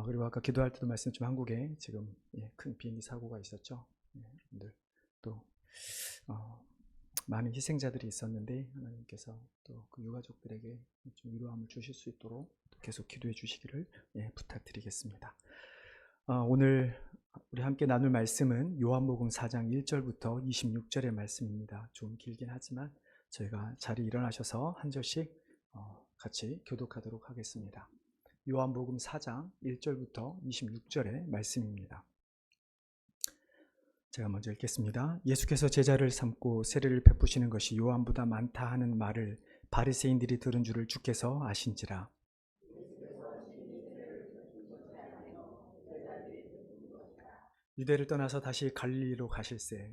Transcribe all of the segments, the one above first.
그리고 아까 기도할 때도 말씀드렸지만 한국에 지금 큰 비행기 사고가 있었죠. 여러분들 또 많은 희생자들이 있었는데 하나님께서 또 그 유가족들에게 좀 위로함을 주실 수 있도록 계속 기도해 주시기를 부탁드리겠습니다. 오늘 우리 함께 나눌 말씀은 요한복음 4장 1절부터 26절의 말씀입니다. 좀 길긴 하지만 저희가 자리에 일어나셔서 한 절씩 같이 교독하도록 하겠습니다. 요한복음 4장 1절부터 26절의 말씀입니다. 제가 먼저 읽겠습니다. 예수께서 제자를 삼고 세례를 베푸시는 것이 요한보다 많다 하는 말을 바리새인들이 들은 줄을 주께서 아신지라. 유대를 떠나서 다시 갈릴리로 가실새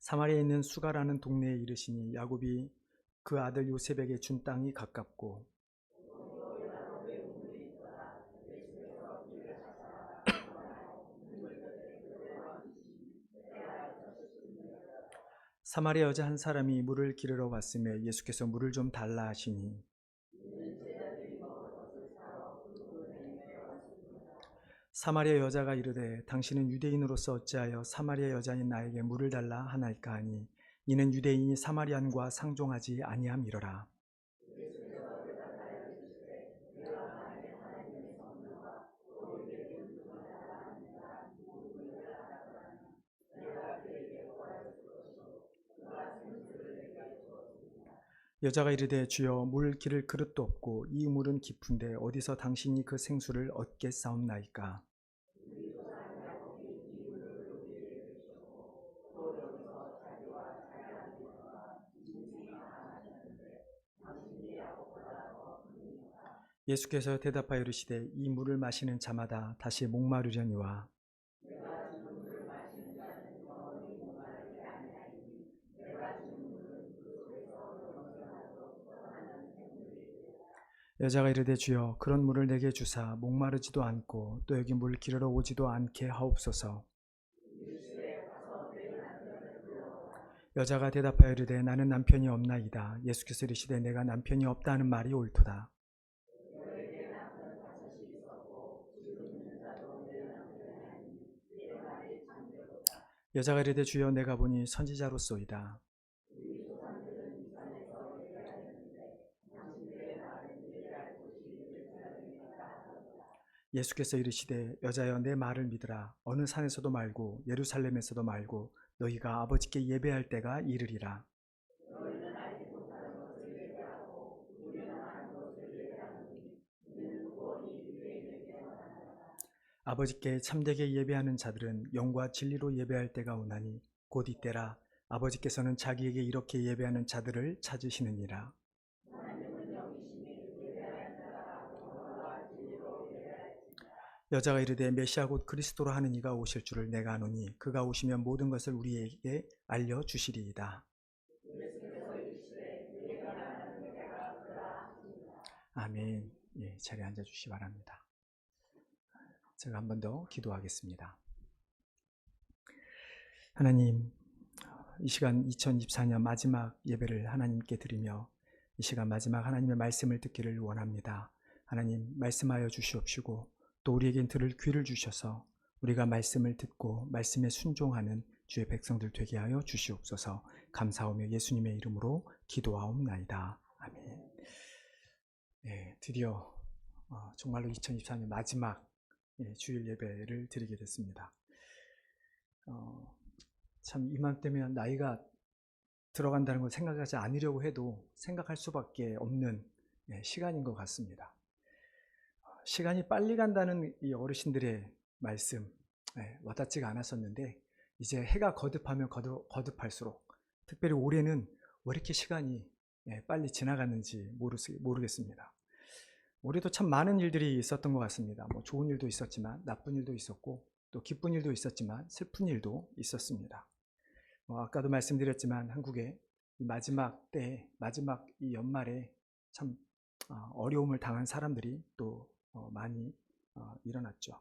사마리아에 있는 수가라는 동네에 이르시니 야곱이 그 아들 요셉에게 준 땅이 가깝고 사마리아 여자 한 사람이 물을 기르러 왔음에 예수께서 물을 좀 달라 하시니 사마리아 여자가 이르되 당신은 유대인으로서 어찌하여 사마리아 여자인 나에게 물을 달라 하나이까 하니 이는 유대인이 사마리안과 상종하지 아니함이러라. 여자가 이르되 주여 물 기를 그릇도 없고 이 물은 깊은데 어디서 당신이 그 생수를 얻겠사옵나이까. 예수께서 대답하여 이르시되 이 물을 마시는 자마다 다시 목마르려니와 여자가 이르되 주여 그런 물을 내게 주사 목마르지도 않고 또 여기 물 기르러 오지도 않게 하옵소서. 여자가 대답하여 이르되 나는 남편이 없나이다. 예수께서 이르시되 내가 남편이 없다는 말이 옳도다. 여자가 이르되 주여 내가 보니 선지자로소이다. 예수께서 이르시되 여자여 내 말을 믿으라. 어느 산에서도 말고 예루살렘에서도 말고 너희가 아버지께 예배할 때가 이르리라. 아버지께 참되게 예배하는 자들은 영과 진리로 예배할 때가 오나니 곧 이때라. 아버지께서는 자기에게 이렇게 예배하는 자들을 찾으시느니라. 여자가 이르되 메시아 곧 그리스도라 하는 이가 오실 줄을 내가 아노니 그가 오시면 모든 것을 우리에게 알려주시리이다. 아멘. 자리에 앉아주시기 바랍니다. 제가 한 번 더 기도하겠습니다. 하나님, 이 시간 2024년 마지막 예배를 하나님께 드리며 이 시간 마지막 하나님의 말씀을 듣기를 원합니다. 하나님 말씀하여 주시옵시고 또 우리에겐 들을 귀를 주셔서 우리가 말씀을 듣고 말씀에 순종하는 주의 백성들 되게 하여 주시옵소서. 감사하며 예수님의 이름으로 기도하옵나이다. 아멘. 드디어 정말로 2024년 마지막 주일 예배를 드리게 됐습니다. 참 이맘때면 나이가 들어간다는 걸 생각하지 않으려고 해도 생각할 수밖에 없는 시간인 것 같습니다. 시간이 빨리 간다는 이 어르신들의 말씀 와닿지가 않았었는데 이제 해가 거듭하면 거듭할수록 특별히 올해는 왜 이렇게 시간이 빨리 지나갔는지 모르겠습니다. 올해도 참 많은 일들이 있었던 것 같습니다. 뭐 좋은 일도 있었지만 나쁜 일도 있었고 또 기쁜 일도 있었지만 슬픈 일도 있었습니다. 아까도 말씀드렸지만 한국의 이 마지막 때 마지막 이 연말에 참 어려움을 당한 사람들이 또 많이 일어났죠.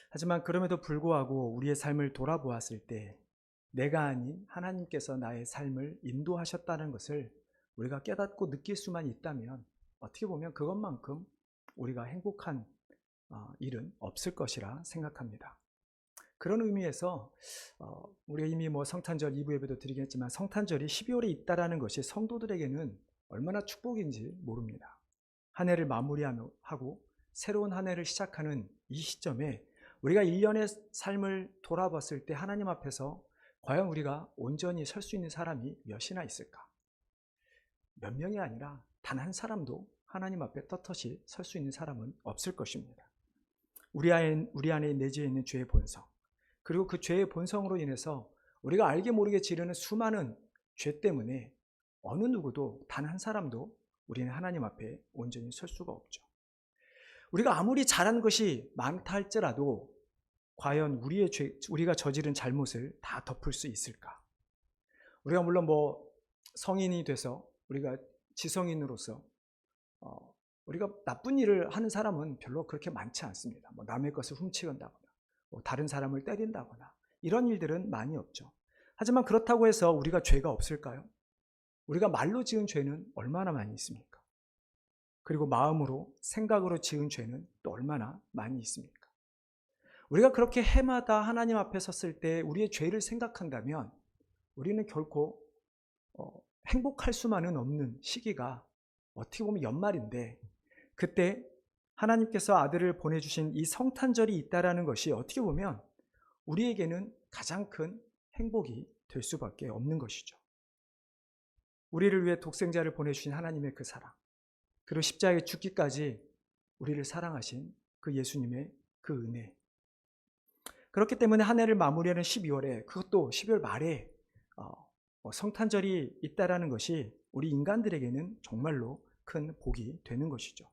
하지만 그럼에도 불구하고 우리의 삶을 돌아보았을 때 내가 아닌 하나님께서 나의 삶을 인도하셨다는 것을 우리가 깨닫고 느낄 수만 있다면 어떻게 보면 그것만큼 우리가 행복한 일은 없을 것이라 생각합니다. 그런 의미에서 우리가 이미 성탄절 2부 예배도 드리겠지만 성탄절이 12월에 있다라는 것이 성도들에게는 얼마나 축복인지 모릅니다. 한 해를 마무리하고 새로운 한 해를 시작하는 이 시점에 우리가 1년의 삶을 돌아봤을 때 하나님 앞에서 과연 우리가 온전히 설 수 있는 사람이 몇이나 있을까? 몇 명이 아니라 단 한 사람도 하나님 앞에 떳떳이 설 수 있는 사람은 없을 것입니다. 우리 안에 내재해 있는 죄의 본성, 그리고 그 죄의 본성으로 인해서 우리가 알게 모르게 지르는 수많은 죄 때문에 어느 누구도 단 한 사람도 우리는 하나님 앞에 온전히 설 수가 없죠. 우리가 아무리 잘한 것이 많다 할지라도 과연 우리가 저지른 잘못을 다 덮을 수 있을까? 우리가 물론 성인이 돼서 우리가 지성인으로서 우리가 나쁜 일을 하는 사람은 별로 그렇게 많지 않습니다. 남의 것을 훔치건다거나 다른 사람을 때린다거나 이런 일들은 많이 없죠. 하지만 그렇다고 해서 우리가 죄가 없을까요? 우리가 말로 지은 죄는 얼마나 많이 있습니까? 그리고 마음으로, 생각으로 지은 죄는 또 얼마나 많이 있습니까? 우리가 그렇게 해마다 하나님 앞에 섰을 때 우리의 죄를 생각한다면 우리는 결코 행복할 수만은 없는 시기가 어떻게 보면 연말인데, 그때 하나님께서 아들을 보내주신 이 성탄절이 있다라는 것이 어떻게 보면 우리에게는 가장 큰 행복이 될 수밖에 없는 것이죠. 우리를 위해 독생자를 보내주신 하나님의 그 사랑, 그리고 십자가에 죽기까지 우리를 사랑하신 그 예수님의 그 은혜. 그렇기 때문에 한 해를 마무리하는 12월에, 그것도 12월 말에 성탄절이 있다라는 것이 우리 인간들에게는 정말로 큰 복이 되는 것이죠.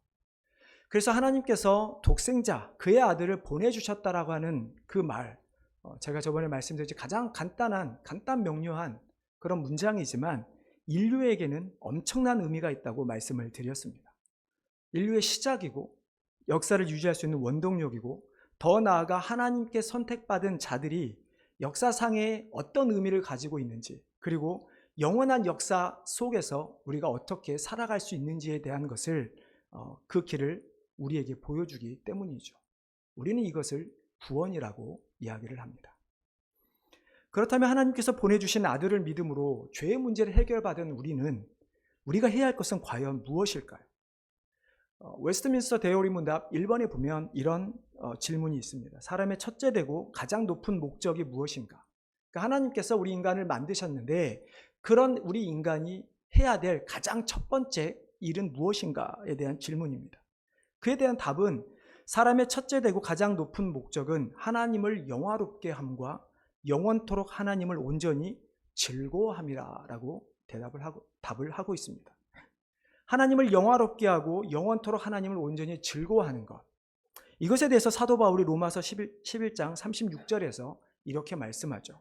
그래서 하나님께서 독생자, 그의 아들을 보내주셨다라고 하는 그 말, 제가 저번에 말씀드렸지 가장 간단 명료한 그런 문장이지만 인류에게는 엄청난 의미가 있다고 말씀을 드렸습니다. 인류의 시작이고 역사를 유지할 수 있는 원동력이고, 더 나아가 하나님께 선택받은 자들이 역사상에 어떤 의미를 가지고 있는지, 그리고 영원한 역사 속에서 우리가 어떻게 살아갈 수 있는지에 대한 것을 그 길을 우리에게 보여주기 때문이죠. 우리는 이것을 구원이라고 이야기를 합니다. 그렇다면 하나님께서 보내주신 아들을 믿음으로 죄의 문제를 해결받은 우리가 해야 할 것은 과연 무엇일까요? 웨스트민스터 대요리 문답 1번에 보면 이런 질문이 있습니다. 사람의 첫째 되고 가장 높은 목적이 무엇인가? 그러니까 하나님께서 우리 인간을 만드셨는데 그런 우리 인간이 해야 될 가장 첫 번째 일은 무엇인가에 대한 질문입니다. 그에 대한 답은 사람의 첫째 되고 가장 높은 목적은 하나님을 영화롭게 함과 영원토록 하나님을 온전히 즐거워함이라 라고 답을 하고 있습니다. 하나님을 영화롭게 하고 영원토록 하나님을 온전히 즐거워하는 것, 이것에 대해서 사도 바울이 로마서 11장 36절에서 이렇게 말씀하죠.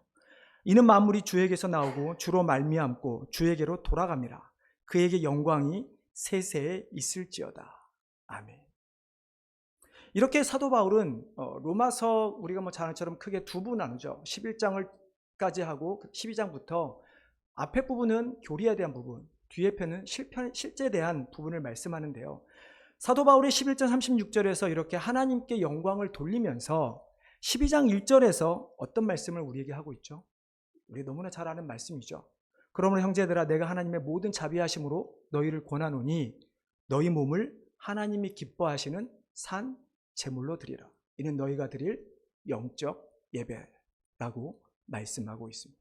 이는 만물이 주에게서 나오고 주로 말미암고 주에게로 돌아갑니다. 그에게 영광이 세세에 있을지어다. 아멘. 이렇게 사도 바울은 로마서 우리가 잘 아는 것처럼 크게 두 부 나누죠. 11장을까지 하고 12장부터 앞에 부분은 교리에 대한 부분, 뒤에 편은 실제에 대한 부분을 말씀하는데요. 사도 바울이 11장 36절에서 이렇게 하나님께 영광을 돌리면서 12장 1절에서 어떤 말씀을 우리에게 하고 있죠? 우리 너무나 잘 아는 말씀이죠. 그러므로 형제들아, 내가 하나님의 모든 자비하심으로 너희를 권하노니 너희 몸을 하나님이 기뻐하시는 산 제물로 드리라. 이는 너희가 드릴 영적 예배라고 말씀하고 있습니다.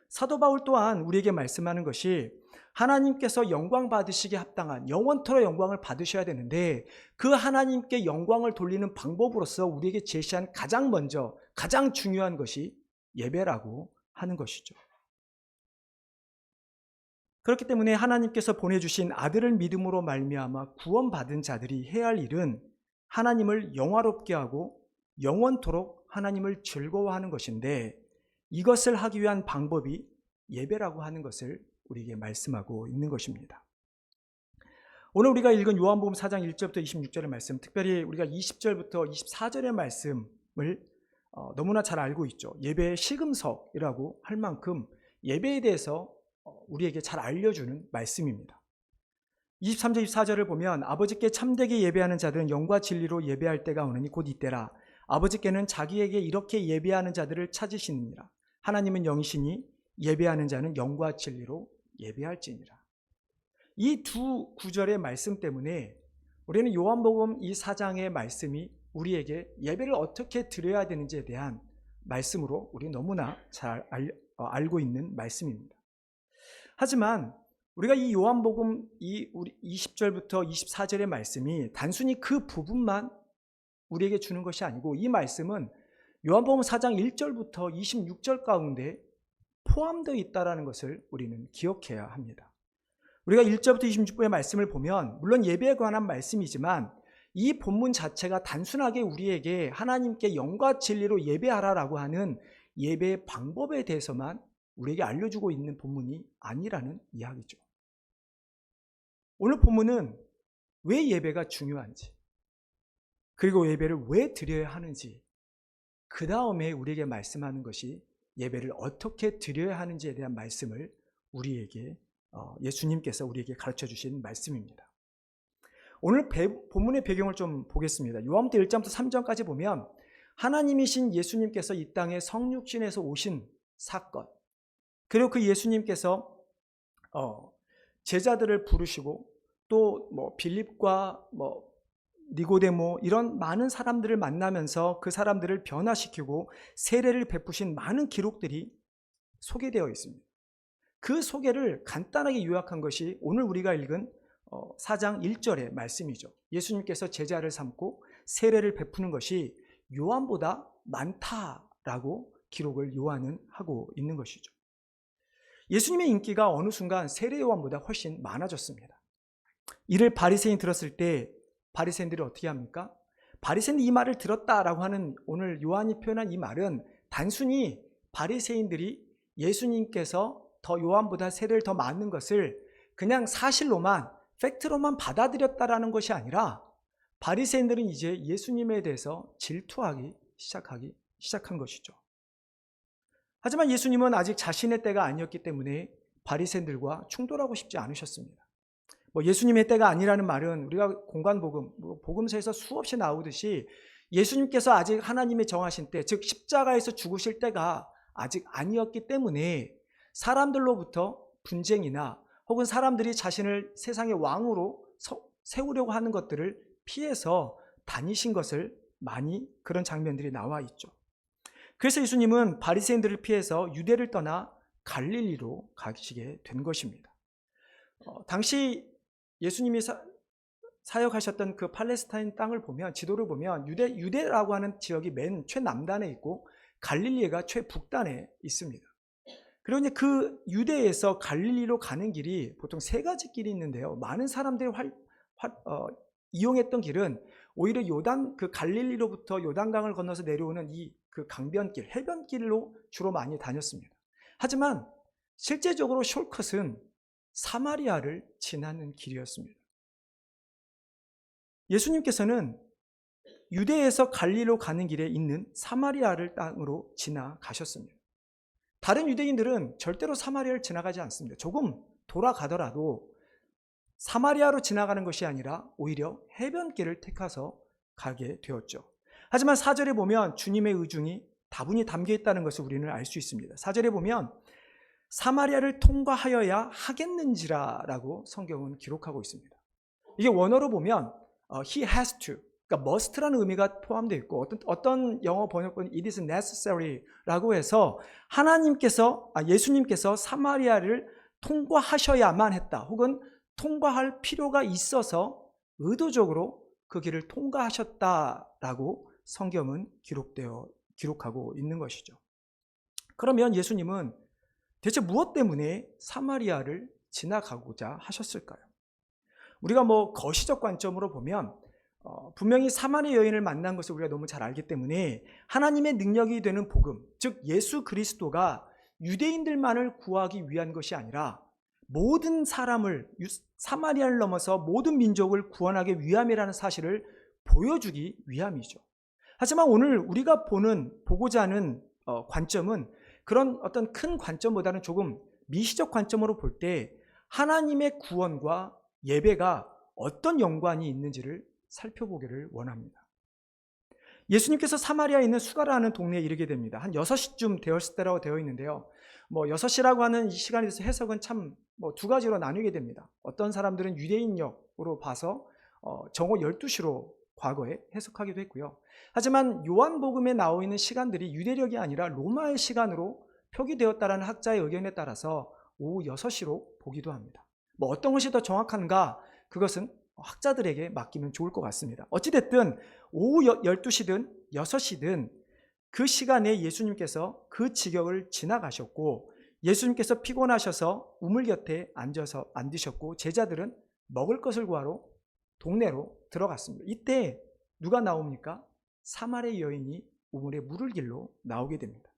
사도 바울 또한 우리에게 말씀하는 것이 하나님께서 영광 받으시기에 합당한 영원토록 영광을 받으셔야 되는데 그 하나님께 영광을 돌리는 방법으로서 우리에게 제시한 가장 중요한 것이 예배라고 하는 것이죠. 그렇기 때문에 하나님께서 보내주신 아들을 믿음으로 말미암아 구원받은 자들이 해야 할 일은 하나님을 영화롭게 하고 영원토록 하나님을 즐거워하는 것인데, 이것을 하기 위한 방법이 예배라고 하는 것을 우리에게 말씀하고 있는 것입니다. 오늘 우리가 읽은 요한복음 4장 1절부터 26절의 말씀, 특별히 우리가 20절부터 24절의 말씀을 너무나 잘 알고 있죠. 예배의 시금석이라고 할 만큼 예배에 대해서 우리에게 잘 알려주는 말씀입니다. 23절 24절을 보면 아버지께 참되게 예배하는 자들은 영과 진리로 예배할 때가 오느니 곧 이때라. 아버지께는 자기에게 이렇게 예배하는 자들을 찾으시느니라. 하나님은 영이시니 예배하는 자는 영과 진리로 예배할지니라. 이 두 구절의 말씀 때문에 우리는 요한복음 이 4장의 말씀이 우리에게 예배를 어떻게 드려야 되는지에 대한 말씀으로 우리 너무나 잘 알고 있는 말씀입니다. 하지만 우리가 이 요한복음 이 20절부터 24절의 말씀이 단순히 그 부분만 우리에게 주는 것이 아니고 이 말씀은 요한복음 4장 1절부터 26절 가운데 포함되어 있다는 것을 우리는 기억해야 합니다. 우리가 1절부터 26절의 말씀을 보면 물론 예배에 관한 말씀이지만 이 본문 자체가 단순하게 우리에게 하나님께 영과 진리로 예배하라라고 하는 예배의 방법에 대해서만 우리에게 알려주고 있는 본문이 아니라는 이야기죠. 오늘 본문은 왜 예배가 중요한지, 그리고 예배를 왜 드려야 하는지, 그 다음에 우리에게 말씀하는 것이 예배를 어떻게 드려야 하는지에 대한 말씀을 우리에게 예수님께서 우리에게 가르쳐 주신 말씀입니다. 오늘 본문의 배경을 좀 보겠습니다. 요한복음 1장부터 3장까지 보면 하나님이신 예수님께서 이 땅에 성육신에서 오신 사건, 그리고 그 예수님께서 제자들을 부르시고 또 빌립과 니고데모 이런 많은 사람들을 만나면서 그 사람들을 변화시키고 세례를 베푸신 많은 기록들이 소개되어 있습니다. 그 소개를 간단하게 요약한 것이 오늘 우리가 읽은 4장 1절의 말씀이죠. 예수님께서 제자를 삼고 세례를 베푸는 것이 요한보다 많다라고 기록을 요한은 하고 있는 것이죠. 예수님의 인기가 어느 순간 세례 요한보다 훨씬 많아졌습니다. 이를 바리새인이 들었을 때 바리새인들이 어떻게 합니까? 바리새인이 이 말을 들었다라고 하는 오늘 요한이 표현한 이 말은 단순히 바리새인들이 예수님께서 더 요한보다 세례를 더 많은 것을 그냥 사실로만 팩트로만 받아들였다라는 것이 아니라 바리새인들은 이제 예수님에 대해서 질투하기 시작한 것이죠. 하지만 예수님은 아직 자신의 때가 아니었기 때문에 바리새인들과 충돌하고 싶지 않으셨습니다. 예수님의 때가 아니라는 말은 우리가 공관복음, 복음서에서 수없이 나오듯이 예수님께서 아직 하나님의 정하신 때, 즉 십자가에서 죽으실 때가 아직 아니었기 때문에 사람들로부터 분쟁이나 혹은 사람들이 자신을 세상의 왕으로 세우려고 하는 것들을 피해서 다니신 것을 많이 그런 장면들이 나와 있죠. 그래서 예수님은 바리새인들을 피해서 유대를 떠나 갈릴리로 가시게 된 것입니다. 당시 예수님이 사역하셨던 그 팔레스타인 땅을 보면, 지도를 보면 유대라고 하는 지역이 맨 최남단에 있고 갈릴리가 최북단에 있습니다. 그리고 이제 그 유대에서 갈릴리로 가는 길이 보통 세 가지 길이 있는데요. 많은 사람들이 이용했던 길은 오히려 그 갈릴리로부터 요단강을 건너서 내려오는 그 강변길, 해변길로 주로 많이 다녔습니다. 하지만 실제적으로 숏컷은 사마리아를 지나는 길이었습니다. 예수님께서는 유대에서 갈릴리로 가는 길에 있는 사마리아를 땅으로 지나가셨습니다. 다른 유대인들은 절대로 사마리아를 지나가지 않습니다. 조금 돌아가더라도 사마리아로 지나가는 것이 아니라 오히려 해변길을 택해서 가게 되었죠. 하지만 4절에 보면 주님의 의중이 다분히 담겨 있다는 것을 우리는 알 수 있습니다. 4절에 보면 사마리아를 통과하여야 하겠는지라 라고 성경은 기록하고 있습니다. 이게 원어로 보면 he has to, 그러니까 must라는 의미가 포함되어 있고 어떤 영어 번역본은 it is necessary 라고 해서 예수님께서 사마리아를 통과하셔야만 했다, 혹은 통과할 필요가 있어서 의도적으로 그 길을 통과하셨다라고 성경은 기록하고 있는 것이죠. 그러면 예수님은 대체 무엇 때문에 사마리아를 지나가고자 하셨을까요? 우리가 거시적 관점으로 보면 분명히 사마리아 여인을 만난 것을 우리가 너무 잘 알기 때문에 하나님의 능력이 되는 복음, 즉 예수 그리스도가 유대인들만을 구하기 위한 것이 아니라 모든 사람을, 사마리아를 넘어서 모든 민족을 구원하기 위함이라는 사실을 보여주기 위함이죠. 하지만 오늘 우리가 보고자 하는 관점은 그런 어떤 큰 관점보다는 조금 미시적 관점으로 볼 때 하나님의 구원과 예배가 어떤 연관이 있는지를 살펴보기를 원합니다. 예수님께서 사마리아에 있는 수가라는 동네에 이르게 됩니다. 한 6시쯤 되었을 때라고 되어 있는데요. 6시라고 하는 이 시간에 대해서 해석은 참 두 가지로 나누게 됩니다. 어떤 사람들은 유대인역으로 봐서 정오 12시로 과거에 해석하기도 했고요. 하지만 요한복음에 나와 있는 시간들이 유대력이 아니라 로마의 시간으로 표기되었다라는 학자의 의견에 따라서 오후 6시로 보기도 합니다. 어떤 것이 더 정확한가? 그것은 학자들에게 맡기면 좋을 것 같습니다. 어찌됐든 오후 12시든 6시든 그 시간에 예수님께서 그 지경을 지나가셨고 예수님께서 피곤하셔서 우물 곁에 앉으셨고 제자들은 먹을 것을 구하러 동네로 들어갔습니다. 이때 누가 나옵니까? 사마리아 여인이 우물에 물을 길러 나오게 됩니다.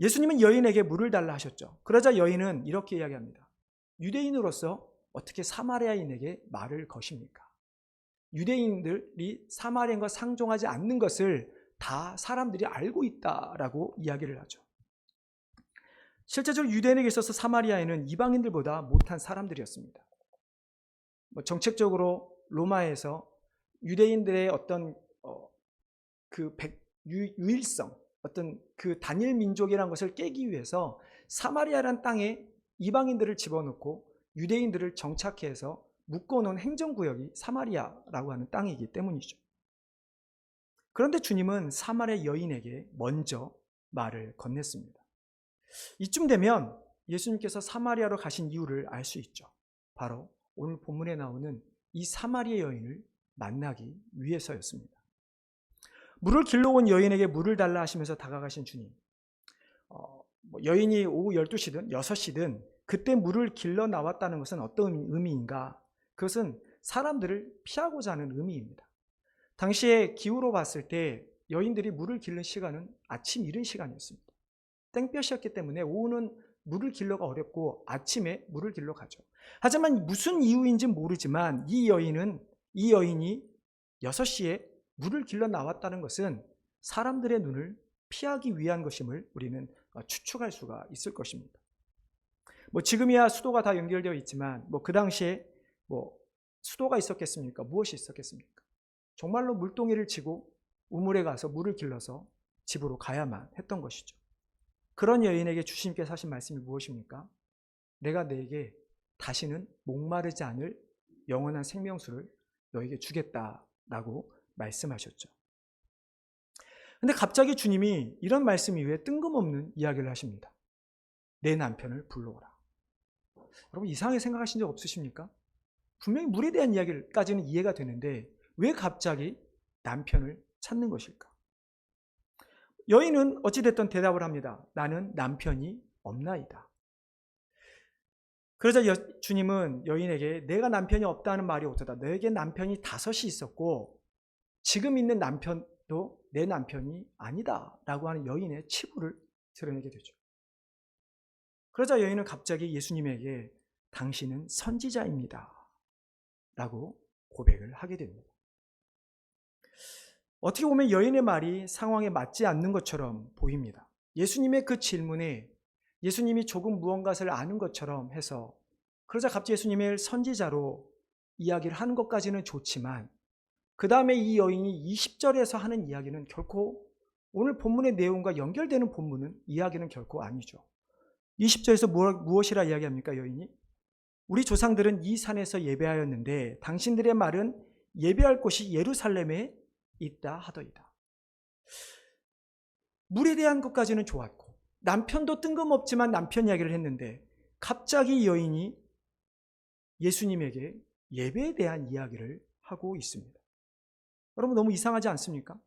예수님은 여인에게 물을 달라 하셨죠. 그러자 여인은 이렇게 이야기합니다. 유대인으로서 어떻게 사마리아인에게 말을 거십니까? 유대인들이 사마리아인과 상종하지 않는 것을 다 사람들이 알고 있다라고 이야기를 하죠. 실제적으로 유대인에게 있어서 사마리아인은 이방인들보다 못한 사람들이었습니다. 정책적으로 로마에서 유대인들의 어떤 유일성, 어떤 그 단일 민족이라는 것을 깨기 위해서 사마리아라는 땅에 이방인들을 집어넣고 유대인들을 정착해 해서 묶어놓은 행정구역이 사마리아라고 하는 땅이기 때문이죠. 그런데 주님은 사마리아 여인에게 먼저 말을 건넸습니다. 이쯤 되면 예수님께서 사마리아로 가신 이유를 알 수 있죠. 바로 오늘 본문에 나오는 이 사마리아 여인을 만나기 위해서였습니다. 물을 길러온 여인에게 물을 달라 하시면서 다가가신 주님. 여인이 오후 12시든 6시든 그때 물을 길러 나왔다는 것은 어떤 의미인가? 그것은 사람들을 피하고자 하는 의미입니다. 당시에 기후로 봤을 때 여인들이 물을 길는 시간은 아침 이른 시간이었습니다. 땡볕이었기 때문에 오후는 물을 길러가 어렵고 아침에 물을 길러 가죠. 하지만 무슨 이유인지 모르지만 이 여인이 6시에 물을 길러 나왔다는 것은 사람들의 눈을 피하기 위한 것임을 우리는 추측할 수가 있을 것입니다. 지금이야 수도가 다 연결되어 있지만 그 당시에 수도가 있었겠습니까? 무엇이 있었겠습니까? 정말로 물동이를 치고 우물에 가서 물을 길러서 집으로 가야만 했던 것이죠. 그런 여인에게 주님께서 하신 말씀이 무엇입니까? 내가 너에게 다시는 목마르지 않을 영원한 생명수를 너에게 주겠다라고 말씀하셨죠. 근데 갑자기 주님이 이런 말씀 이후에 뜬금없는 이야기를 하십니다. 내 남편을 불러오라. 여러분 이상하게 생각하신 적 없으십니까? 분명히 물에 대한 이야기까지는 이해가 되는데 왜 갑자기 남편을 찾는 것일까? 여인은 어찌됐든 대답을 합니다. 나는 남편이 없나이다. 그러자 주님은 여인에게 내가 남편이 없다는 말이 어쩌다. 너에게 남편이 5이 있었고 지금 있는 남편도 내 남편이 아니다 라고 하는 여인의 치부를 드러내게 되죠. 그러자 여인은 갑자기 예수님에게 당신은 선지자입니다 라고 고백을 하게 됩니다. 어떻게 보면 여인의 말이 상황에 맞지 않는 것처럼 보입니다. 예수님의 그 질문에 예수님이 조금 무언가를 아는 것처럼 해서 그러자 갑자기 예수님을 선지자로 이야기를 하는 것까지는 좋지만 그 다음에 이 여인이 20절에서 하는 이야기는 결코 오늘 본문의 내용과 연결되는 이야기는 결코 아니죠. 20절에서 무엇이라 이야기합니까? 여인이 우리 조상들은 이 산에서 예배하였는데 당신들의 말은 예배할 곳이 예루살렘에 있다 하더이다. 물에 대한 것까지는 좋았고 남편도 뜬금없지만 남편 이야기를 했는데 갑자기 여인이 예수님에게 예배에 대한 이야기를 하고 있습니다. 여러분 너무 이상하지 않습니까?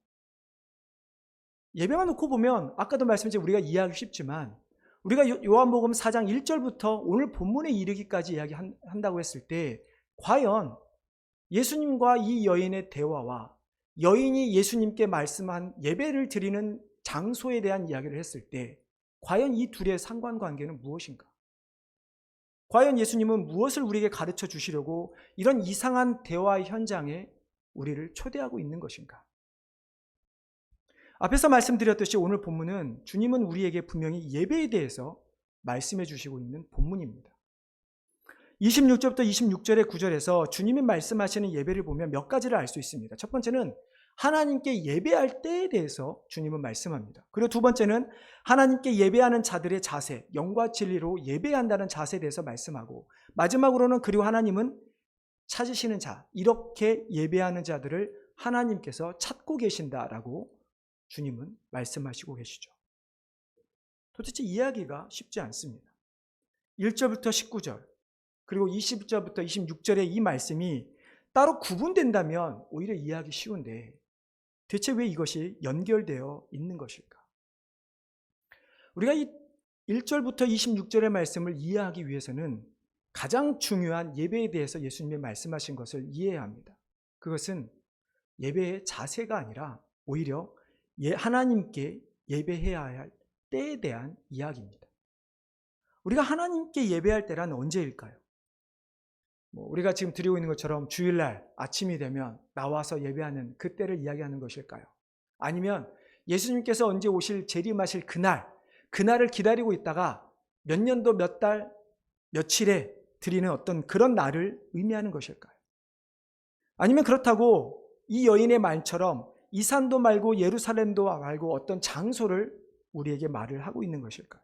예배만 놓고 보면 아까도 말씀드린 우리가 이해하기 쉽지만 우리가 요한복음 4장 1절부터 오늘 본문에 이르기까지 이야기한다고 했을 때 과연 예수님과 이 여인의 대화와 여인이 예수님께 말씀한 예배를 드리는 장소에 대한 이야기를 했을 때 과연 이 둘의 상관관계는 무엇인가? 과연 예수님은 무엇을 우리에게 가르쳐 주시려고 이런 이상한 대화의 현장에 우리를 초대하고 있는 것인가? 앞에서 말씀드렸듯이 오늘 본문은 주님은 우리에게 분명히 예배에 대해서 말씀해 주시고 있는 본문입니다. 26절부터 26절의 구절에서 주님이 말씀하시는 예배를 보면 몇 가지를 알 수 있습니다. 첫 번째는 하나님께 예배할 때에 대해서 주님은 말씀합니다. 그리고 두 번째는 하나님께 예배하는 자들의 자세, 영과 진리로 예배한다는 자세에 대해서 말씀하고, 마지막으로는 그리고 하나님은 찾으시는 자, 이렇게 예배하는 자들을 하나님께서 찾고 계신다라고 주님은 말씀하시고 계시죠. 도대체 이해하기가 쉽지 않습니다. 1절부터 19절 그리고 20절부터 26절의 이 말씀이 따로 구분된다면 오히려 이해하기 쉬운데 대체 왜 이것이 연결되어 있는 것일까? 우리가 이 1절부터 26절의 말씀을 이해하기 위해서는 가장 중요한 예배에 대해서 예수님이 말씀하신 것을 이해해야 합니다. 그것은 예배의 자세가 아니라 오히려 하나님께 예배해야 할 때에 대한 이야기입니다. 우리가 하나님께 예배할 때란 언제일까요? 우리가 지금 드리고 있는 것처럼 주일날 아침이 되면 나와서 예배하는 그때를 이야기하는 것일까요? 아니면 예수님께서 언제 오실 재림하실 그날을 기다리고 있다가 몇 년도 몇 달, 며칠에 드리는 어떤 그런 날을 의미하는 것일까요? 아니면 그렇다고 이 여인의 말처럼 이 산도 말고 예루살렘도 말고 어떤 장소를 우리에게 말을 하고 있는 것일까요?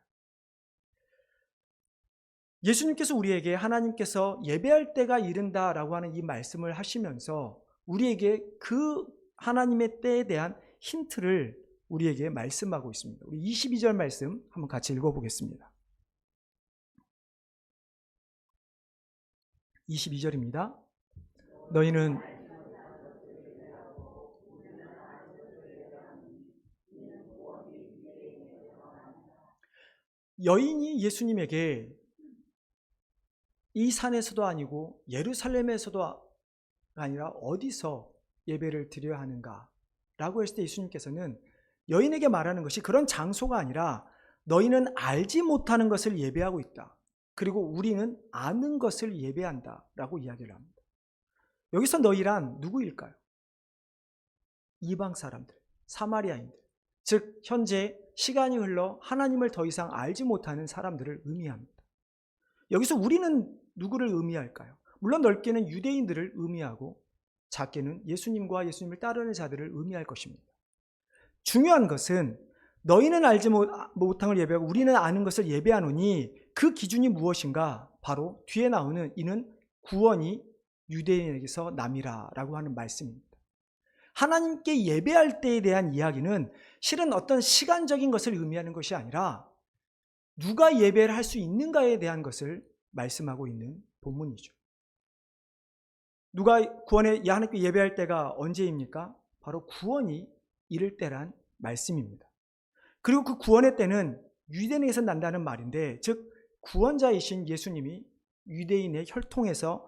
예수님께서 우리에게 하나님께서 예배할 때가 이른다라고 하는 이 말씀을 하시면서 우리에게 그 하나님의 때에 대한 힌트를 우리에게 말씀하고 있습니다. 우리 22절 말씀 한번 같이 읽어보겠습니다. 22절입니다. 너희는 여인이 예수님에게 이 산에서도 아니고 예루살렘에서도 아니라 어디서 예배를 드려야 하는가 라고 했을 때 예수님께서는 여인에게 말하는 것이 그런 장소가 아니라 너희는 알지 못하는 것을 예배하고 있다. 그리고 우리는 아는 것을 예배한다 라고 이야기를 합니다. 여기서 너희란 누구일까요? 이방 사람들, 사마리아인들, 즉 현재 시간이 흘러 하나님을 더 이상 알지 못하는 사람들을 의미합니다. 여기서 우리는 누구를 의미할까요? 물론 넓게는 유대인들을 의미하고 작게는 예수님과 예수님을 따르는 자들을 의미할 것입니다. 중요한 것은 너희는 알지 못한 걸 예배하고 우리는 아는 것을 예배하노니 그 기준이 무엇인가? 바로 뒤에 나오는 이는 구원이 유대인에게서 남이라 라고 하는 말씀입니다. 하나님께 예배할 때에 대한 이야기는 실은 어떤 시간적인 것을 의미하는 것이 아니라 누가 예배를 할 수 있는가에 대한 것을 말씀하고 있는 본문이죠. 누가 하나님께 예배할 때가 언제입니까? 바로 구원이 이를 때란 말씀입니다. 그리고 그 구원의 때는 유대인에게서 난다는 말인데, 즉 구원자이신 예수님이 유대인의 혈통에서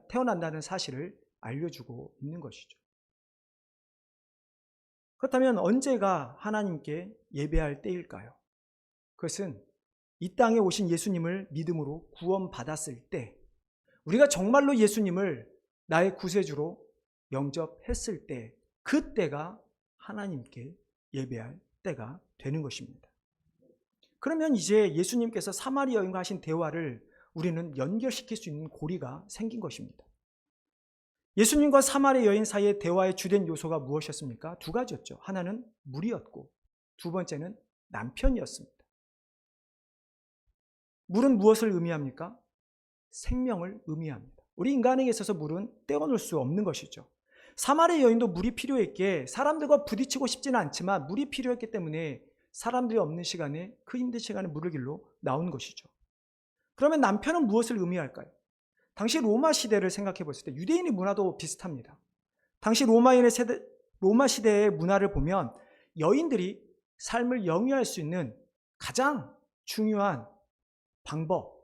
태어난다는 사실을 알려주고 있는 것이죠. 그렇다면 언제가 하나님께 예배할 때일까요? 그것은 이 땅에 오신 예수님을 믿음으로 구원받았을 때, 우리가 정말로 예수님을 나의 구세주로 영접했을 때, 그때가 하나님께 예배할 때가 되는 것입니다. 그러면 이제 예수님께서 사마리아 여인과 하신 대화를 우리는 연결시킬 수 있는 고리가 생긴 것입니다. 예수님과 사마리아 여인 사이의 대화의 주된 요소가 무엇이었습니까? 두 가지였죠. 하나는 물이었고 두 번째는 남편이었습니다. 물은 무엇을 의미합니까? 생명을 의미합니다. 우리 인간에게 있어서 물은 떼어놓을 수 없는 것이죠. 사마리아 여인도 물이 필요했기에 사람들과 부딪히고 싶지는 않지만 물이 필요했기 때문에 사람들이 없는 시간에 그 힘든 시간에 물을 길러 나온 것이죠. 그러면 남편은 무엇을 의미할까요? 당시 로마 시대를 생각해 봤을 때 유대인의 문화도 비슷합니다. 당시 로마 시대의 문화를 보면 여인들이 삶을 영위할 수 있는 가장 중요한 방법,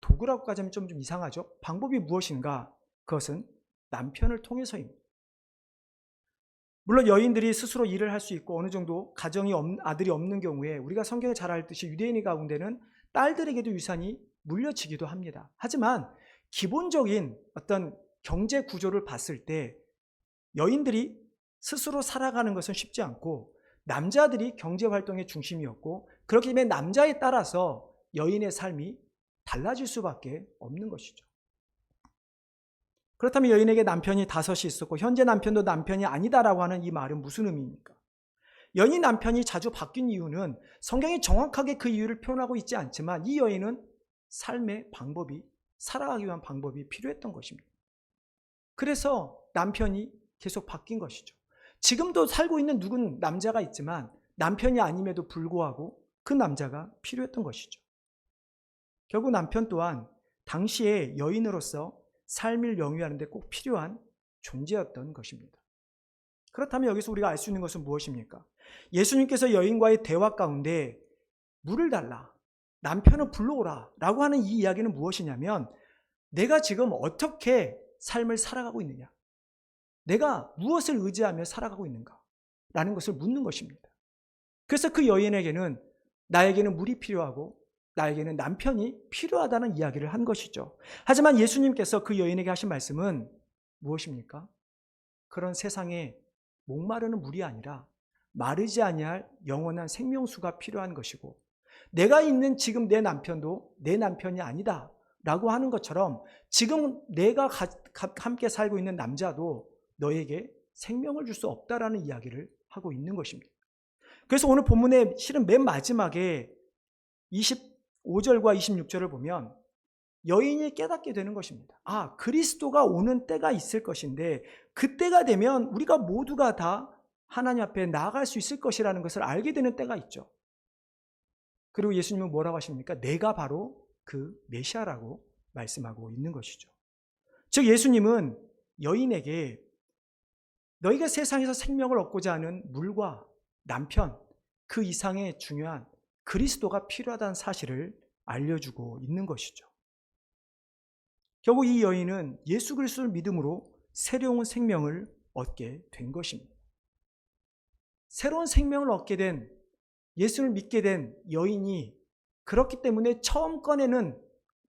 도구라고까지 하면 좀 이상하죠. 방법이 무엇인가? 그것은 남편을 통해서입니다. 물론 여인들이 스스로 일을 할 수 있고 어느 정도 아들이 없는 경우에 우리가 성경에 잘 알듯이 유대인 가운데는 딸들에게도 유산이 물려지기도 합니다. 하지만 기본적인 어떤 경제 구조를 봤을 때 여인들이 스스로 살아가는 것은 쉽지 않고 남자들이 경제 활동의 중심이었고, 그렇기 때문에 남자에 따라서 여인의 삶이 달라질 수밖에 없는 것이죠. 그렇다면 여인에게 남편이 5이 있었고 현재 남편도 남편이 아니다라고 하는 이 말은 무슨 의미입니까? 여인이 남편이 자주 바뀐 이유는 성경이 정확하게 그 이유를 표현하고 있지 않지만 이 여인은 삶의 방법이, 살아가기 위한 방법이 필요했던 것입니다. 그래서 남편이 계속 바뀐 것이죠. 지금도 살고 있는 누군 남자가 있지만 남편이 아님에도 불구하고 그 남자가 필요했던 것이죠. 결국 남편 또한 당시의 여인으로서 삶을 영위하는 데 꼭 필요한 존재였던 것입니다. 그렇다면 여기서 우리가 알 수 있는 것은 무엇입니까? 예수님께서 여인과의 대화 가운데 물을 달라, 남편을 불러오라 라고 하는 이 이야기는 무엇이냐면 내가 지금 어떻게 삶을 살아가고 있느냐, 내가 무엇을 의지하며 살아가고 있는가 라는 것을 묻는 것입니다. 그래서 그 여인에게는 나에게는 물이 필요하고 나에게는 남편이 필요하다는 이야기를 한 것이죠. 하지만 예수님께서 그 여인에게 하신 말씀은 무엇입니까? 그런 세상에 목마르는 물이 아니라 마르지 아니할 영원한 생명수가 필요한 것이고 내가 있는 지금 내 남편도 내 남편이 아니다 라고 하는 것처럼 지금 내가 함께 살고 있는 남자도 너에게 생명을 줄 수 없다라는 이야기를 하고 있는 것입니다. 그래서 오늘 본문의 실은 맨 마지막에 25절과 26절을 보면 여인이 깨닫게 되는 것입니다. 아, 그리스도가 오는 때가 있을 것인데 그때가 되면 우리가 모두가 다 하나님 앞에 나아갈 수 있을 것이라는 것을 알게 되는 때가 있죠. 그리고 예수님은 뭐라고 하십니까? 내가 바로 그 메시아라고 말씀하고 있는 것이죠. 즉 예수님은 여인에게 너희가 세상에서 생명을 얻고자 하는 물과 남편, 그 이상의 중요한 그리스도가 필요하다는 사실을 알려주고 있는 것이죠. 결국 이 여인은 예수 그리스도를 믿음으로 새로운 생명을 얻게 된 것입니다. 새로운 생명을 얻게 된, 예수를 믿게 된 여인이 그렇기 때문에 처음 꺼내는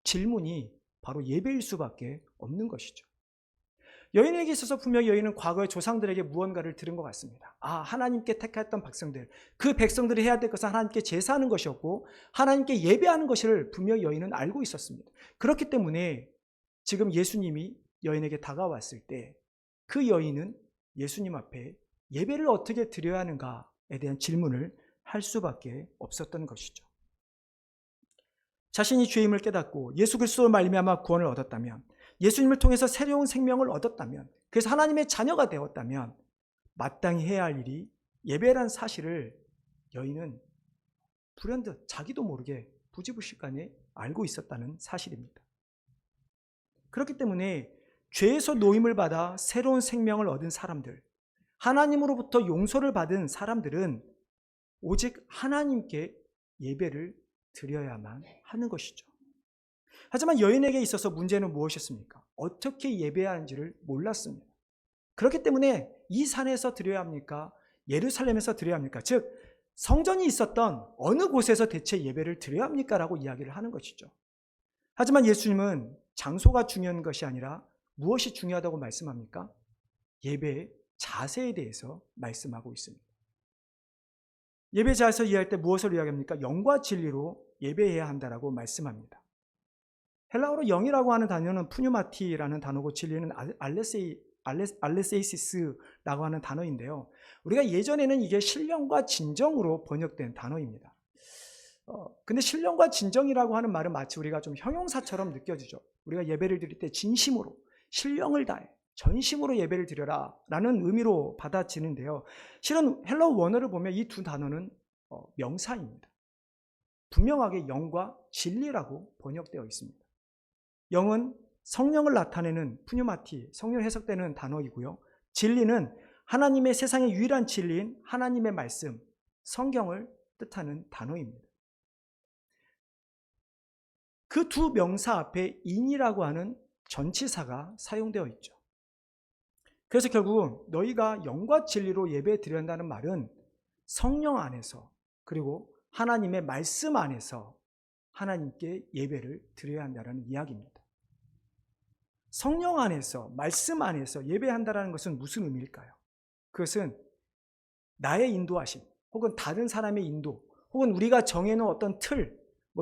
질문이 바로 예배일 수밖에 없는 것이죠. 여인에게 있어서 분명히 여인은 과거의 조상들에게 무언가를 들은 것 같습니다. 아, 하나님께 택했던 백성들, 그 백성들이 해야 될 것은 하나님께 제사하는 것이었고 하나님께 예배하는 것을 분명히 여인은 알고 있었습니다. 그렇기 때문에 지금 예수님이 여인에게 다가왔을 때 그 여인은 예수님 앞에 예배를 어떻게 드려야 하는가에 대한 질문을 할 수밖에 없었던 것이죠. 자신이 죄임을 깨닫고 예수 그리스도로 말미암아 구원을 얻었다면, 예수님을 통해서 새로운 생명을 얻었다면, 그래서 하나님의 자녀가 되었다면 마땅히 해야 할 일이 예배라는 사실을 여인은 불현듯 자기도 모르게 부지불식간에 알고 있었다는 사실입니다. 그렇기 때문에 죄에서 노임을 받아 새로운 생명을 얻은 사람들, 하나님으로부터 용서를 받은 사람들은 오직 하나님께 예배를 드려야만 하는 것이죠. 하지만 여인에게 있어서 문제는 무엇이었습니까? 어떻게 예배해야 하는지를 몰랐습니다. 그렇기 때문에 이 산에서 드려야 합니까? 예루살렘에서 드려야 합니까? 즉 성전이 있었던 어느 곳에서 대체 예배를 드려야 합니까? 라고 이야기를 하는 것이죠. 하지만 예수님은 장소가 중요한 것이 아니라 무엇이 중요하다고 말씀합니까? 예배의 자세에 대해서 말씀하고 있습니다. 예배 자세에서 이해할 때 무엇을 이야기합니까? 영과 진리로 예배해야 한다라고 말씀합니다. 헬라어로 영이라고 하는 단어는 푸뉴마티라는 단어고 진리는 알레세이시스라고 하는 단어인데요. 우리가 예전에는 이게 신령과 진정으로 번역된 단어입니다. 근데 신령과 진정이라고 하는 말은 마치 우리가 좀 형용사처럼 느껴지죠. 우리가 예배를 드릴 때 진심으로, 신령을 다해, 전심으로 예배를 드려라 라는 의미로 받아지는데요. 실은 헬라어 원어를 보면 이 두 단어는 명사입니다. 분명하게 영과 진리라고 번역되어 있습니다. 영은 성령을 나타내는 푸뉴마티, 성령 해석되는 단어이고요. 진리는 하나님의 세상의 유일한 진리인 하나님의 말씀, 성경을 뜻하는 단어입니다. 그 두 명사 앞에 인이라고 하는 전치사가 사용되어 있죠. 그래서 결국 너희가 영과 진리로 예배 드려야 한다는 말은 성령 안에서 그리고 하나님의 말씀 안에서 하나님께 예배를 드려야 한다는 이야기입니다. 성령 안에서, 말씀 안에서 예배한다는 것은 무슨 의미일까요? 그것은 나의 인도하심, 혹은 다른 사람의 인도, 혹은 우리가 정해놓은 어떤 틀,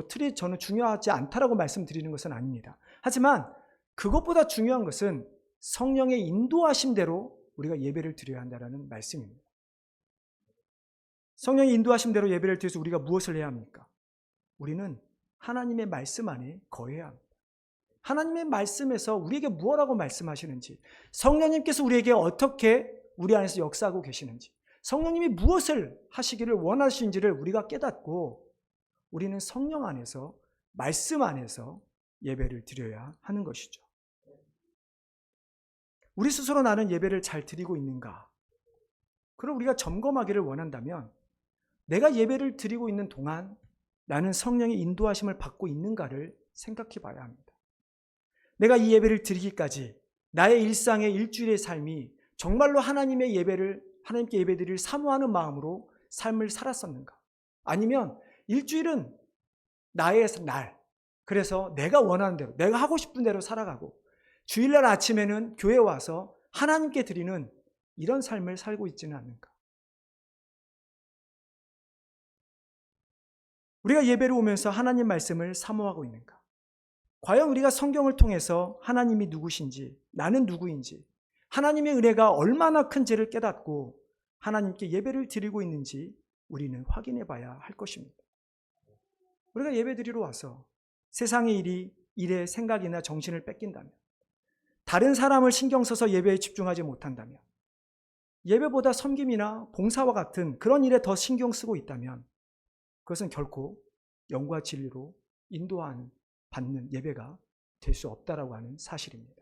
틀이 저는 중요하지 않다라고 말씀드리는 것은 아닙니다. 하지만 그것보다 중요한 것은 성령의 인도하심대로 우리가 예배를 드려야 한다는 말씀입니다. 성령의 인도하심대로 예배를 드려서 우리가 무엇을 해야 합니까? 우리는 하나님의 말씀 안에 거해야 합니다. 하나님의 말씀에서 우리에게 무엇라고 말씀하시는지, 성령님께서 우리에게 어떻게 우리 안에서 역사하고 계시는지, 성령님이 무엇을 하시기를 원하시는지를 우리가 깨닫고 우리는 성령 안에서, 말씀 안에서 예배를 드려야 하는 것이죠. 우리 스스로 나는 예배를 잘 드리고 있는가? 그럼 우리가 점검하기를 원한다면 내가 예배를 드리고 있는 동안 나는 성령의 인도하심을 받고 있는가를 생각해 봐야 합니다. 내가 이 예배를 드리기까지 나의 일상의 일주일의 삶이 정말로 하나님께 예배드릴 사모하는 마음으로 삶을 살았었는가? 아니면 일주일은 나의 날, 그래서 내가 원하는 대로, 내가 하고 싶은 대로 살아가고 주일날 아침에는 교회에 와서 하나님께 드리는 이런 삶을 살고 있지는 않는가? 우리가 예배를 오면서 하나님 말씀을 사모하고 있는가? 과연 우리가 성경을 통해서 하나님이 누구신지, 나는 누구인지, 하나님의 은혜가 얼마나 큰지를 깨닫고 하나님께 예배를 드리고 있는지 우리는 확인해 봐야 할 것입니다. 우리가 예배 드리러 와서 세상의 일에 생각이나 정신을 뺏긴다면, 다른 사람을 신경 써서 예배에 집중하지 못한다면, 예배보다 섬김이나 봉사와 같은 그런 일에 더 신경 쓰고 있다면 그것은 결코 영과 진리로 받는 예배가 될 수 없다라고 하는 사실입니다.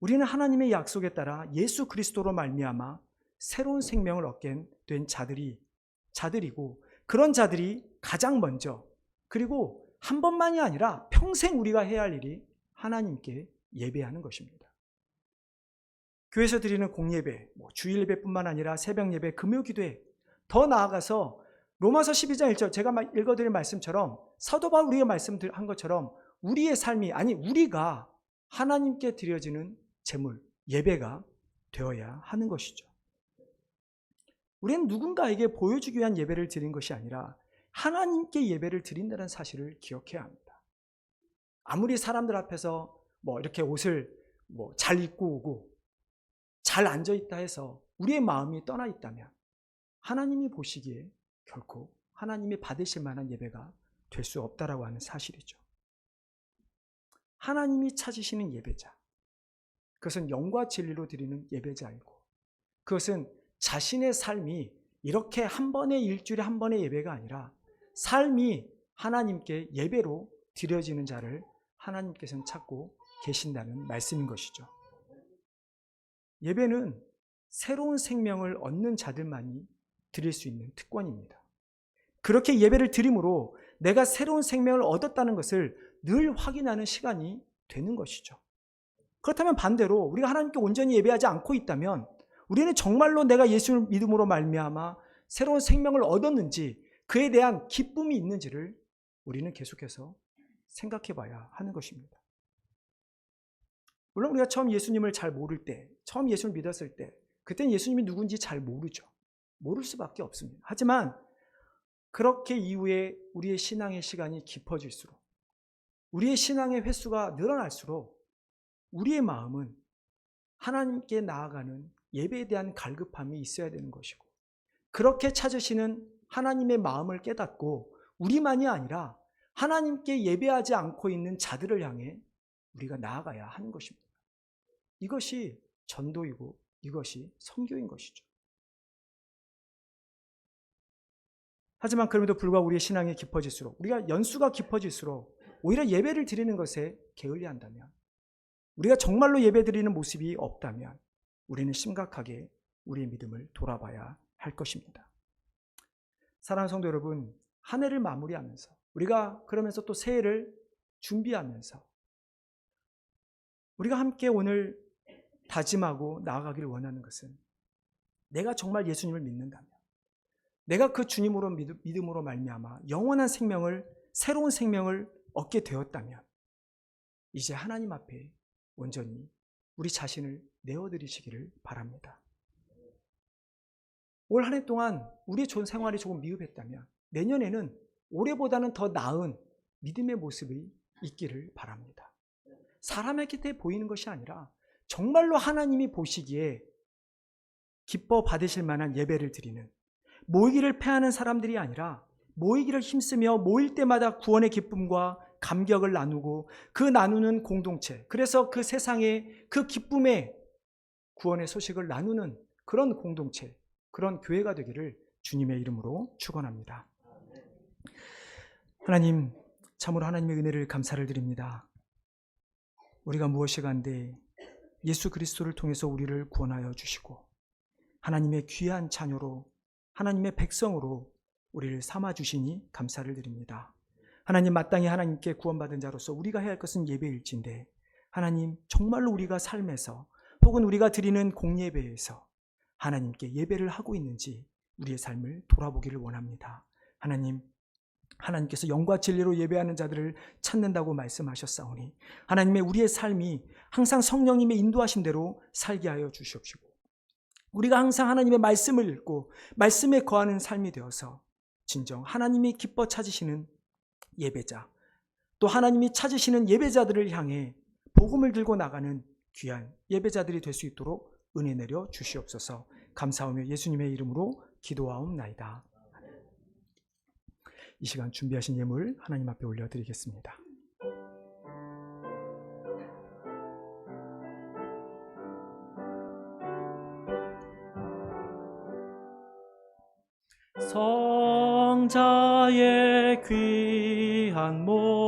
우리는 하나님의 약속에 따라 예수 그리스도로 말미암아 새로운 생명을 얻게 된 자들이고, 그런 자들이 가장 먼저, 그리고 한 번만이 아니라 평생 우리가 해야 할 일이 하나님께 예배하는 것입니다. 교회에서 드리는 공예배, 주일 예배뿐만 아니라 새벽 예배, 금요 기도회, 더 나아가서 로마서 12장 1절 제가 읽어드린 말씀처럼, 사도 바울 우리가 말씀한 것처럼 우리의 삶이, 우리가 하나님께 드려지는 제물, 예배가 되어야 하는 것이죠. 우리는 누군가에게 보여주기 위한 예배를 드린 것이 아니라 하나님께 예배를 드린다는 사실을 기억해야 합니다. 아무리 사람들 앞에서 이렇게 옷을 잘 입고 오고 잘 앉아있다 해서 우리의 마음이 떠나 있다면 하나님이 보시기에 결코 하나님이 받으실 만한 예배가 될 수 없다라고 하는 사실이죠. 하나님이 찾으시는 예배자, 그것은 영과 진리로 드리는 예배자이고, 그것은 자신의 삶이 이렇게 한 번의 일주일에 한 번의 예배가 아니라 삶이 하나님께 예배로 드려지는 자를 하나님께서는 찾고 계신다는 말씀인 것이죠. 예배는 새로운 생명을 얻는 자들만이 드릴 수 있는 특권입니다. 그렇게 예배를 드림으로 내가 새로운 생명을 얻었다는 것을 늘 확인하는 시간이 되는 것이죠. 그렇다면 반대로 우리가 하나님께 온전히 예배하지 않고 있다면 우리는 정말로 내가 예수를 믿음으로 말미암아 새로운 생명을 얻었는지, 그에 대한 기쁨이 있는지를 우리는 계속해서 생각해 봐야 하는 것입니다. 물론 우리가 처음 예수님을 잘 모를 때, 처음 예수를 믿었을 때, 그때는 예수님이 누군지 잘 모르죠. 모를 수밖에 없습니다. 하지만 그렇게 이후에 우리의 신앙의 시간이 깊어질수록, 우리의 신앙의 횟수가 늘어날수록 우리의 마음은 하나님께 나아가는 예배에 대한 갈급함이 있어야 되는 것이고, 그렇게 찾으시는 하나님의 마음을 깨닫고 우리만이 아니라 하나님께 예배하지 않고 있는 자들을 향해 우리가 나아가야 하는 것입니다. 이것이 전도이고 이것이 선교인 것이죠. 하지만 그럼에도 불구하고 우리의 신앙이 깊어질수록, 우리가 연수가 깊어질수록 오히려 예배를 드리는 것에 게을리한다면, 우리가 정말로 예배 드리는 모습이 없다면 우리는 심각하게 우리의 믿음을 돌아봐야 할 것입니다. 사랑하는 성도 여러분, 한 해를 마무리하면서, 우리가 그러면서 또 새해를 준비하면서 우리가 함께 오늘 다짐하고 나아가기를 원하는 것은, 내가 정말 예수님을 믿는다면, 내가 그 주님으로 믿음으로 말미암아 영원한 생명을, 새로운 생명을 얻게 되었다면 이제 하나님 앞에 온전히 우리 자신을 내어드리시기를 바랍니다. 올 한 해 동안 우리의 좋은 생활이 조금 미흡했다면 내년에는 올해보다는 더 나은 믿음의 모습이 있기를 바랍니다. 사람에게 보이는 것이 아니라 정말로 하나님이 보시기에 기뻐 받으실 만한 예배를 드리는, 모이기를 패하는 사람들이 아니라 모이기를 힘쓰며 모일 때마다 구원의 기쁨과 감격을 나누고 그 나누는 공동체, 그래서 그 세상에 그 기쁨의 구원의 소식을 나누는 그런 공동체, 그런 교회가 되기를 주님의 이름으로 축원합니다. 하나님, 참으로 하나님의 은혜를 감사를 드립니다. 우리가 무엇이 간데 예수 그리스도를 통해서 우리를 구원하여 주시고 하나님의 귀한 자녀로, 하나님의 백성으로 우리를 삼아주시니 감사를 드립니다. 하나님, 마땅히 하나님께 구원받은 자로서 우리가 해야 할 것은 예배일진데 하나님, 정말로 우리가 삶에서 혹은 우리가 드리는 공예배에서 하나님께 예배를 하고 있는지 우리의 삶을 돌아보기를 원합니다. 하나님, 하나님께서 영과 진리로 예배하는 자들을 찾는다고 말씀하셨사오니 하나님의 우리의 삶이 항상 성령님의 인도하심대로 살게 하여 주시옵시고 우리가 항상 하나님의 말씀을 읽고 말씀에 거하는 삶이 되어서 진정 하나님이 기뻐 찾으시는 예배자, 또 하나님이 찾으시는 예배자들을 향해 복음을 들고 나가는 귀한 예배자들이 될 수 있도록 은혜 내려 주시옵소서. 감사하며 예수님의 이름으로 기도하옵나이다. 이 시간 준비하신 예물 하나님 앞에 올려드리겠습니다. 성자의 귀한 몸